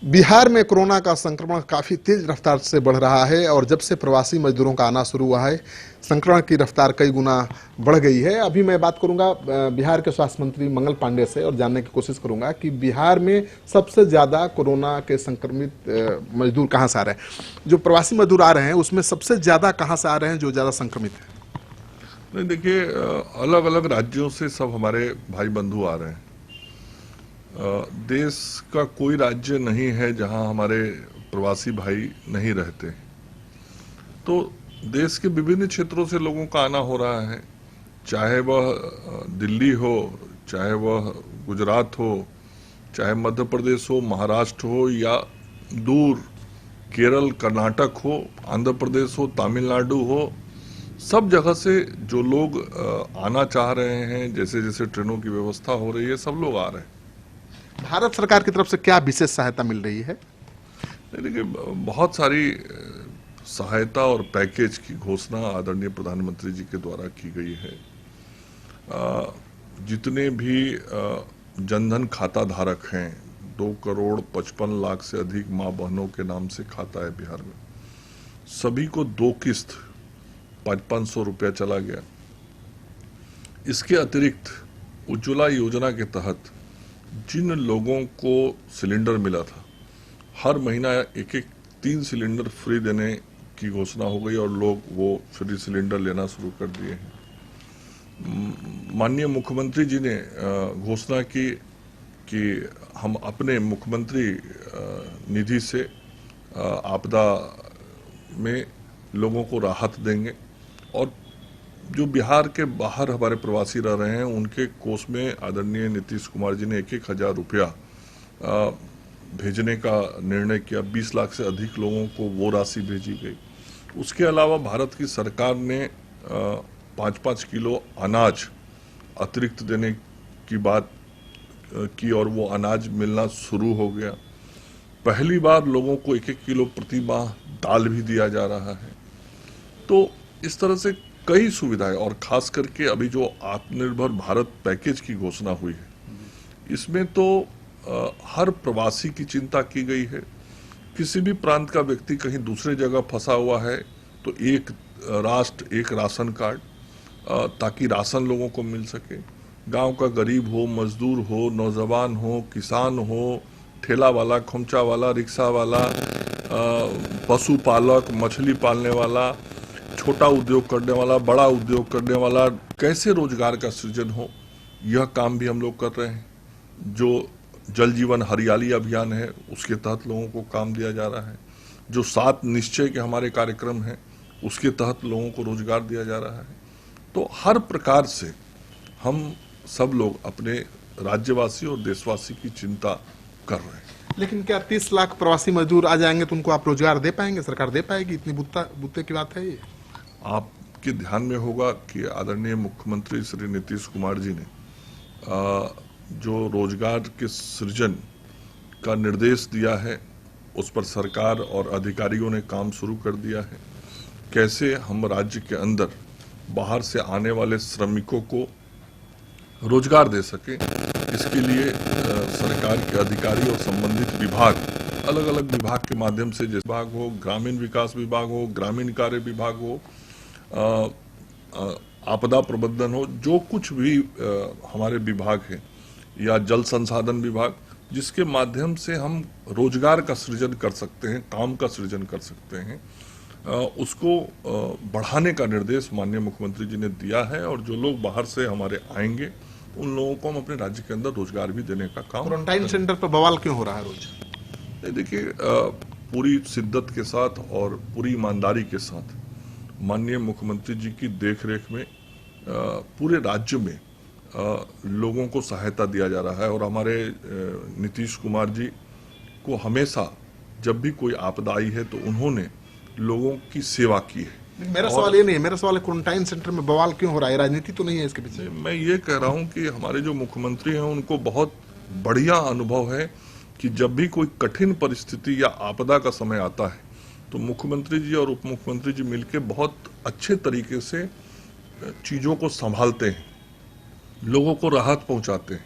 बिहार में कोरोना का संक्रमण काफी तेज रफ्तार से बढ़ रहा है और जब से प्रवासी मजदूरों का आना शुरू हुआ है, संक्रमण की रफ्तार कई गुना बढ़ गई है। अभी मैं बात करूंगा बिहार के स्वास्थ्य मंत्री मंगल पांडे से और जानने की कोशिश करूंगा कि बिहार में सबसे ज्यादा कोरोना के संक्रमित मजदूर कहां से आ रहे हैं। जो प्रवासी मजदूर आ रहे हैं उसमें सबसे ज्यादा कहां से आ रहे हैं जो ज्यादा संक्रमित है? नहीं, देखिए, अलग अलग राज्यों से सब हमारे भाई बंधु आ रहे हैं। देश का कोई राज्य नहीं है जहां हमारे प्रवासी भाई नहीं रहते। तो देश के विभिन्न क्षेत्रों से लोगों का आना हो रहा है, चाहे वह दिल्ली हो, चाहे वह गुजरात हो, चाहे मध्य प्रदेश हो, महाराष्ट्र हो, या दूर केरल कर्नाटक हो, आंध्र प्रदेश हो, तमिलनाडु हो। सब जगह से जो लोग आना चाह रहे हैं, जैसे जैसे ट्रेनों की व्यवस्था हो रही है, सब लोग आ रहे हैं। भारत सरकार की तरफ से क्या विशेष सहायता मिल रही है? देखिए, बहुत सारी सहायता और पैकेज की घोषणा आदरणीय प्रधानमंत्री जी के द्वारा की गई है। जितने भी जनधन खाता धारक हैं, 2,55,00,000 से अधिक माँ बहनों के नाम से खाता है बिहार में, सभी को 2 किस्त 500 रुपया चला गया। इसके अतिरिक्त उज्ज्वला योजना के तहत जिन लोगों को सिलेंडर मिला था, हर महीना एक 3 सिलेंडर फ्री देने की घोषणा हो गई और लोग वो फ्री सिलेंडर लेना शुरू कर दिए हैं। माननीय मुख्यमंत्री जी ने घोषणा की कि हम अपने मुख्यमंत्री निधि से आपदा में लोगों को राहत देंगे, और जो बिहार के बाहर हमारे प्रवासी रह रहे हैं उनके कोष में आदरणीय नीतीश कुमार जी ने 1,000 रुपया भेजने का निर्णय किया। 20 लाख से अधिक लोगों को वो राशि भेजी गई। उसके अलावा भारत की सरकार ने 5-5 किलो अनाज अतिरिक्त देने की बात की और वो अनाज मिलना शुरू हो गया। पहली बार लोगों को 1-1 किलो प्रति माह दाल भी दिया जा रहा है। तो इस तरह से कई सुविधाएं, और खास करके अभी जो आत्मनिर्भर भारत पैकेज की घोषणा हुई है, इसमें तो हर प्रवासी की चिंता की गई है। किसी भी प्रांत का व्यक्ति कहीं दूसरे जगह फंसा हुआ है तो एक राष्ट्र एक राशन कार्ड, ताकि राशन लोगों को मिल सके। गांव का गरीब हो, मजदूर हो, नौजवान हो, किसान हो, ठेला वाला, खोमचा वाला, रिक्शा वाला, पशुपालक, मछली पालने वाला, छोटा उद्योग करने वाला, बड़ा उद्योग करने वाला, कैसे रोजगार का सृजन हो, यह काम भी हम लोग कर रहे हैं। जो जल जीवन हरियाली अभियान है, उसके तहत लोगों को काम दिया जा रहा है। जो 7 निश्चय के हमारे कार्यक्रम हैं, उसके तहत लोगों को रोजगार दिया जा रहा है। तो हर प्रकार से हम सब लोग अपने राज्यवासी और देशवासी की चिंता कर रहे हैं। लेकिन क्या 30 लाख प्रवासी मजदूर आ जाएंगे तो उनको आप रोजगार दे पाएंगे? सरकार दे पाएगी? इतनी बुत्ते की बात है ये? आपके ध्यान में होगा कि आदरणीय मुख्यमंत्री श्री नीतीश कुमार जी ने जो रोजगार के सृजन का निर्देश दिया है, उस पर सरकार और अधिकारियों ने काम शुरू कर दिया है। कैसे हम राज्य के अंदर बाहर से आने वाले श्रमिकों को रोजगार दे सके, इसके लिए सरकार के अधिकारी और संबंधित विभाग, अलग अलग विभाग के माध्यम से, जैसे विभाग हो, ग्रामीण विकास विभाग हो, ग्रामीण कार्य विभाग हो, आपदा प्रबंधन हो, जो कुछ भी हमारे विभाग हैं, या जल संसाधन विभाग, जिसके माध्यम से हम रोजगार का सृजन कर सकते हैं, काम का सृजन कर सकते हैं, उसको बढ़ाने का निर्देश माननीय मुख्यमंत्री जी ने दिया है। और जो लोग बाहर से हमारे आएंगे, उन लोगों को हम अपने राज्य के अंदर रोजगार भी देने का काम। क्वारंटाइन सेंटर पर बवाल क्यों हो रहा है रोज? देखिए, पूरी शिद्दत के साथ और पूरी ईमानदारी के साथ माननीय मुख्यमंत्री जी की देखरेख में पूरे राज्य में लोगों को सहायता दिया जा रहा है। और हमारे नीतीश कुमार जी को हमेशा जब भी कोई आपदा आई है तो उन्होंने लोगों की सेवा की है। मेरा सवाल ये नहीं है, मेरा सवाल है क्वारंटाइन सेंटर में बवाल क्यों हो रहा है? राजनीति तो नहीं है इसके पीछे? मैं ये कह रहा हूं कि हमारे जो मुख्यमंत्री हैं उनको बहुत बढ़िया अनुभव है कि जब भी कोई कठिन परिस्थिति या आपदा का समय आता है तो मुख्यमंत्री जी और उप मुख्यमंत्री जी मिलकर बहुत अच्छे तरीके से चीजों को संभालते हैं, लोगों को राहत पहुंचाते हैं।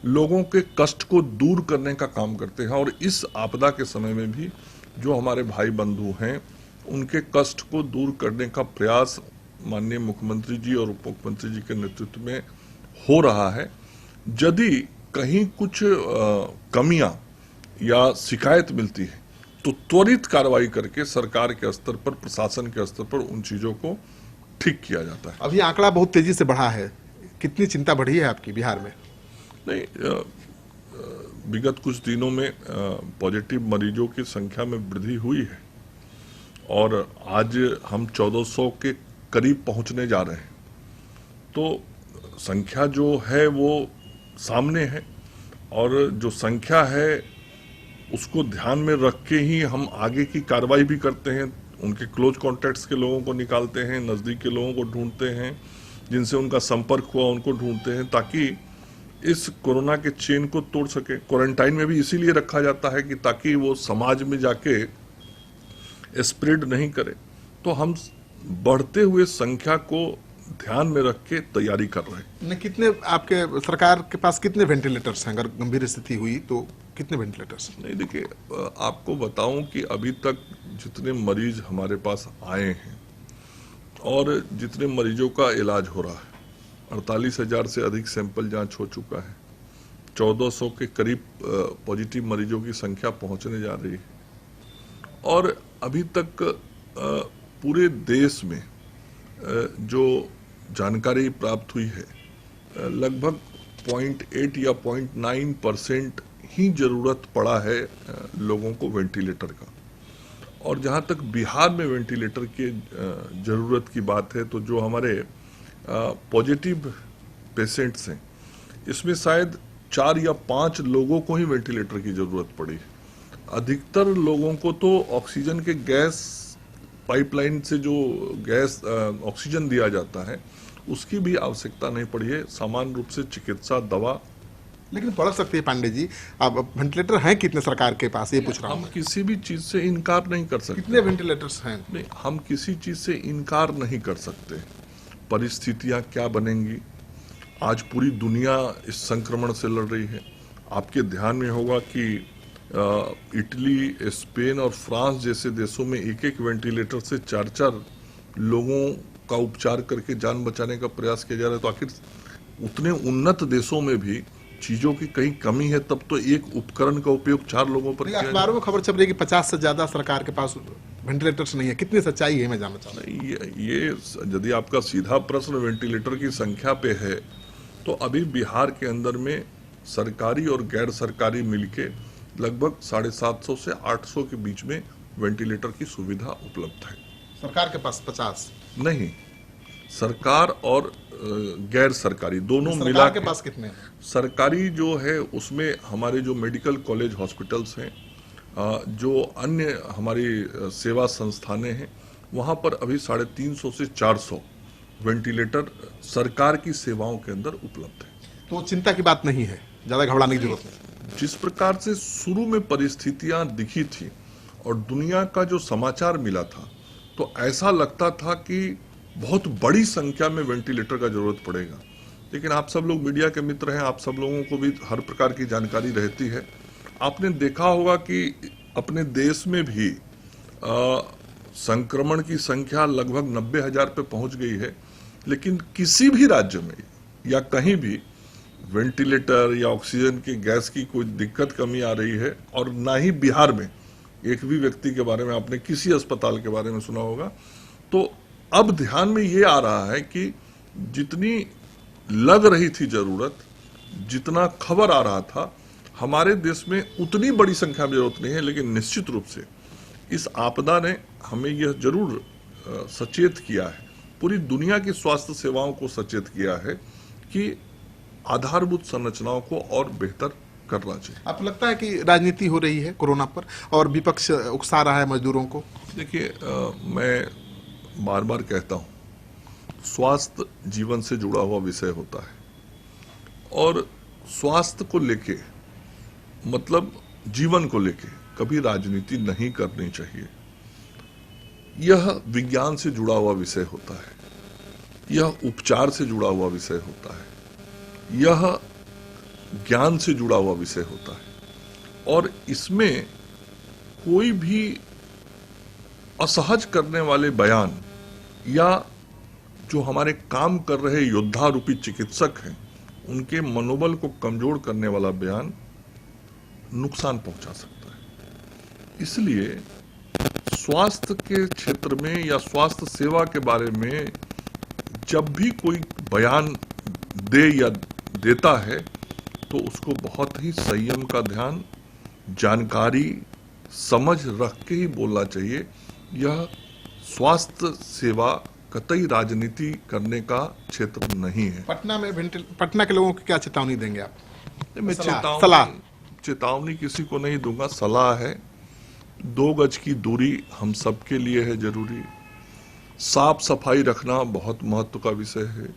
लोगों के कष्ट को दूर करने का काम करते हैं। और इस आपदा के समय में भी जो हमारे भाई बंधु हैं उनके कष्ट को दूर करने का प्रयास माननीय मुख्यमंत्री जी और उप मुख्यमंत्री जी के नेतृत्व में हो रहा है। यदि कहीं कुछ कमियां या शिकायत मिलती है तो त्वरित कार्रवाई करके सरकार के स्तर पर, प्रशासन के स्तर पर उन चीजों को ठीक किया जाता है। अभी आंकड़ा बहुत तेजी से बढ़ा है, कितनी चिंता बढ़ी है आपकी बिहार में? नहीं, विगत कुछ दिनों में पॉजिटिव मरीजों की संख्या में वृद्धि हुई है और आज हम 1400 के करीब पहुंचने जा रहे हैं। तो संख्या जो है वो सामने है और जो संख्या है उसको ध्यान में रख के ही हम आगे की कार्रवाई भी करते हैं। उनके क्लोज कॉन्टैक्ट्स के लोगों को निकालते हैं, नज़दीक के लोगों को ढूंढते हैं, जिनसे उनका संपर्क हुआ उनको ढूंढते हैं ताकि इस कोरोना के चेन को तोड़ सके। क्वारंटाइन में भी इसीलिए रखा जाता है कि ताकि वो समाज में जाके स्प्रेड नहीं करे। तो हम बढ़ते हुए संख्या को ध्यान में रख के तैयारी कर रहे हैं। न कितने आपके सरकार के पास कितने वेंटिलेटर्स हैं? अगर गंभीर स्थिति हुई तो कितने वेंटिलेटर्स? नहीं, देखिए, आपको बताऊं कि अभी तक जितने मरीज हमारे पास आए हैं और जितने मरीजों का इलाज हो रहा है, 48,000 से अधिक सैंपल जांच हो चुका है। 1400 के करीब पॉजिटिव मरीजों की संख्या पहुंचने जा रही है और अभी तक पूरे देश में जो जानकारी प्राप्त हुई है, लगभग 0.8 या 0.9% ही जरूरत पड़ा है लोगों को वेंटिलेटर का। और जहां तक बिहार में वेंटिलेटर की जरूरत की बात है तो जो हमारे पॉजिटिव पेशेंट्स हैं इसमें शायद 4 या 5 लोगों को ही वेंटिलेटर की जरूरत पड़ी है। अधिकतर लोगों को तो ऑक्सीजन के गैस पाइपलाइन से जो गैस ऑक्सीजन दिया जाता है उसकी भी आवश्यकता नहीं पड़ी है। सामान्य रूप से चिकित्सा, दवा। लेकिन पड़ सकती है पांडे जी, अब वेंटिलेटर हैं कितने सरकार के पास, ये पूछ रहा हूं। हम किसी भी चीज से इनकार नहीं कर सकते। कितने वेंटिलेटर्स हैं? नहीं, हम किसी चीज से इनकार नहीं कर सकते। परिस्थितियां क्या बनेंगी, आज पूरी दुनिया इस संक्रमण से लड़ रही है। आपके ध्यान में होगा कि इटली, स्पेन और फ्रांस जैसे देशों में एक एक वेंटिलेटर से 4-4 लोगों का उपचार करके जान बचाने का प्रयास किया जा रहा है। तो आखिर उतने उन्नत देशों में भी चीजों की कहीं कमी है तब तो एक उपकरण का उपयोग 4 लोगों पर किया। अखबारों में खबर छप रही है कि 50 से ज्यादा सरकार के पास वेंटिलेटर्स नहीं है। कितनी सच्चाई है, मैं जानना चाहता हूं। ये यदि आपका सीधा प्रश्न वेंटिलेटर की संख्या पे है तो अभी बिहार के अंदर में सरकारी और गैर सरकारी मिलके लगभग 750 से 800 के बीच में वेंटिलेटर की सुविधा उपलब्ध है। सरकार के पास 50 नहीं, सरकार और गैर सरकारी दोनों मिला के पास कितने हैं? सरकारी जो है उसमें हमारे जो मेडिकल कॉलेज हॉस्पिटल्स हैं, जो अन्य हमारी सेवा संस्थानें हैं, वहां पर अभी 350 से 400 वेंटिलेटर सरकार की सेवाओं के अंदर उपलब्ध है। तो चिंता की बात नहीं है, ज्यादा घबराने की जरूरत नहीं। जिस प्रकार से शुरू में परिस्थितियां दिखी थी और दुनिया का जो समाचार मिला था तो ऐसा लगता था कि बहुत बड़ी संख्या में वेंटिलेटर का जरूरत पड़ेगा। लेकिन आप सब लोग मीडिया के मित्र हैं, आप सब लोगों को भी हर प्रकार की जानकारी रहती है। आपने देखा होगा कि अपने देश में भी संक्रमण की संख्या लगभग 90,000 पे पहुंच गई है, लेकिन किसी भी राज्य में या कहीं भी वेंटिलेटर या ऑक्सीजन की गैस की कोई दिक्कत कमी आ रही है और ना ही बिहार में एक भी व्यक्ति के बारे में आपने किसी अस्पताल के बारे में सुना होगा। तो अब ध्यान में ये आ रहा है कि जितनी लग रही थी जरूरत, जितना खबर आ रहा था, हमारे देश में उतनी बड़ी संख्या में जरूरत नहीं है। लेकिन निश्चित रूप से इस आपदा ने हमें यह जरूर सचेत किया है, पूरी दुनिया की स्वास्थ्य सेवाओं को सचेत किया है कि आधारभूत संरचनाओं को और बेहतर करना चाहिए। आपको लगता है कि राजनीति हो रही है कोरोना पर और विपक्ष उकसा रहा है मजदूरों को? देखिए, मैं बार बार कहता हूं, स्वास्थ्य जीवन से जुड़ा हुआ विषय होता है और स्वास्थ्य को लेके, मतलब जीवन को लेके कभी राजनीति नहीं करनी चाहिए। यह विज्ञान से जुड़ा हुआ विषय होता है, यह उपचार से जुड़ा हुआ विषय होता है, यह ज्ञान से जुड़ा हुआ विषय होता है और इसमें कोई भी असहज करने वाले बयान या जो हमारे काम कर रहे योद्धा रूपी चिकित्सक हैं उनके मनोबल को कमजोर करने वाला बयान नुकसान पहुंचा सकता है। इसलिए स्वास्थ्य के क्षेत्र में या स्वास्थ्य सेवा के बारे में जब भी कोई बयान दे या देता है तो उसको बहुत ही संयम का ध्यान, जानकारी, समझ रख के ही बोलना चाहिए। यह स्वास्थ्य सेवा कतई राजनीति करने का क्षेत्र नहीं है। पटना के लोगों को क्या चेतावनी देंगे आप? मैं सलाह चेतावनी किसी को नहीं दूंगा, सलाह है 2 गज की दूरी हम सबके लिए है जरूरी। साफ सफाई रखना बहुत महत्व का विषय है।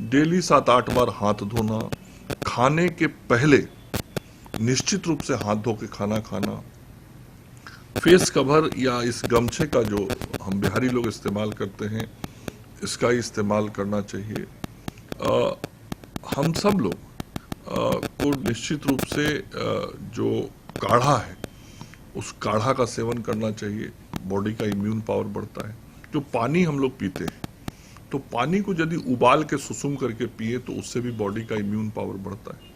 डेली 7-8 बार हाथ धोना, खाने के पहले निश्चित रूप से हाथ धो के खाना खाना, फेस कवर या इस गमछे का जो हम बिहारी लोग इस्तेमाल करते हैं इसका इस्तेमाल करना चाहिए। हम सब लोग को निश्चित रूप से जो काढ़ा है उस काढ़ा का सेवन करना चाहिए, बॉडी का इम्यून पावर बढ़ता है। जो पानी हम लोग पीते हैं तो पानी को यदि उबाल के सुसुम करके पिए तो उससे भी बॉडी का इम्यून पावर बढ़ता है।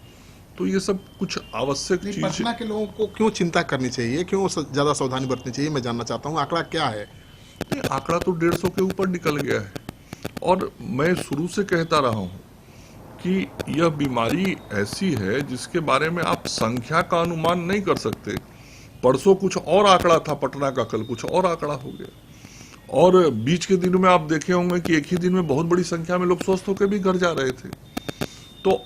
तो ये सब कुछ आवश्यक चीज। पटना के लोगों को क्यों चिंता करनी चाहिए, क्यों ज्यादा सावधानी बरतनी चाहिए, मैं जानना चाहता हूँ। आंकड़ा क्या है? आंकड़ा तो 150 के ऊपर निकल गया है और मैं शुरू से कहता रहा हूँ कि यह बीमारी ऐसी है जिसके बारे में आप संख्या का अनुमान नहीं कर सकते। परसों कुछ और आंकड़ा था पटना का, कल कुछ और आंकड़ा हो गया। और बीच के दिनों में आप देखे होंगे कि एक ही दिन में बहुत बड़ी संख्या में लोग स्वस्थ होकर भी घर जा रहे थे। तो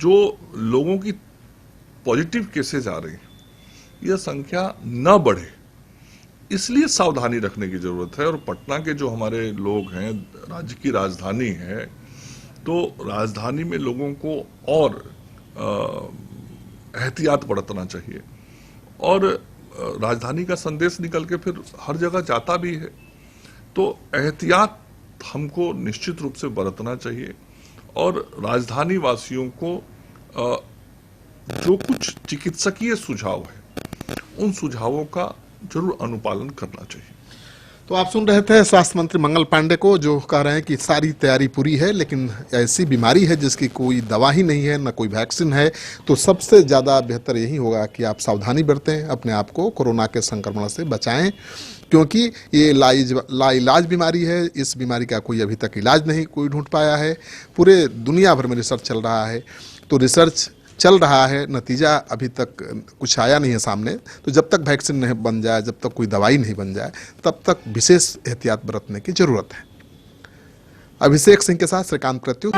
जो लोगों की पॉजिटिव केसेस आ रही हैं यह संख्या न बढ़े, इसलिए सावधानी रखने की जरूरत है। और पटना के जो हमारे लोग हैं, राज्य की राजधानी है, तो राजधानी में लोगों को और एहतियात बरतना चाहिए और राजधानी का संदेश निकल के फिर हर जगह जाता भी है। तो एहतियात हमको निश्चित रूप से बरतना चाहिए और राजधानी वासियों को जो कुछ चिकित्सकीय सुझाव है उन सुझावों का जरूर अनुपालन करना चाहिए। तो आप सुन रहे थे स्वास्थ्य मंत्री मंगल पांडे को, जो कह रहे हैं कि सारी तैयारी पूरी है, लेकिन ऐसी बीमारी है जिसकी कोई दवा ही नहीं है, न कोई वैक्सीन है। तो सबसे ज़्यादा बेहतर यही होगा कि आप सावधानी बरतें, अपने आप को कोरोना के संक्रमण से बचाएं, क्योंकि ये लाइलाज बीमारी है। इस बीमारी का कोई अभी तक इलाज नहीं कोई ढूंढ पाया है। पूरे दुनिया भर में रिसर्च चल रहा है, तो रिसर्च चल रहा है, नतीजा अभी तक कुछ आया नहीं है सामने। तो जब तक वैक्सीन नहीं बन जाए, जब तक कोई दवाई नहीं बन जाए, तब तक विशेष एहतियात बरतने की जरूरत है। अभिषेक सिंह के साथ श्रीकांत प्रत्युत।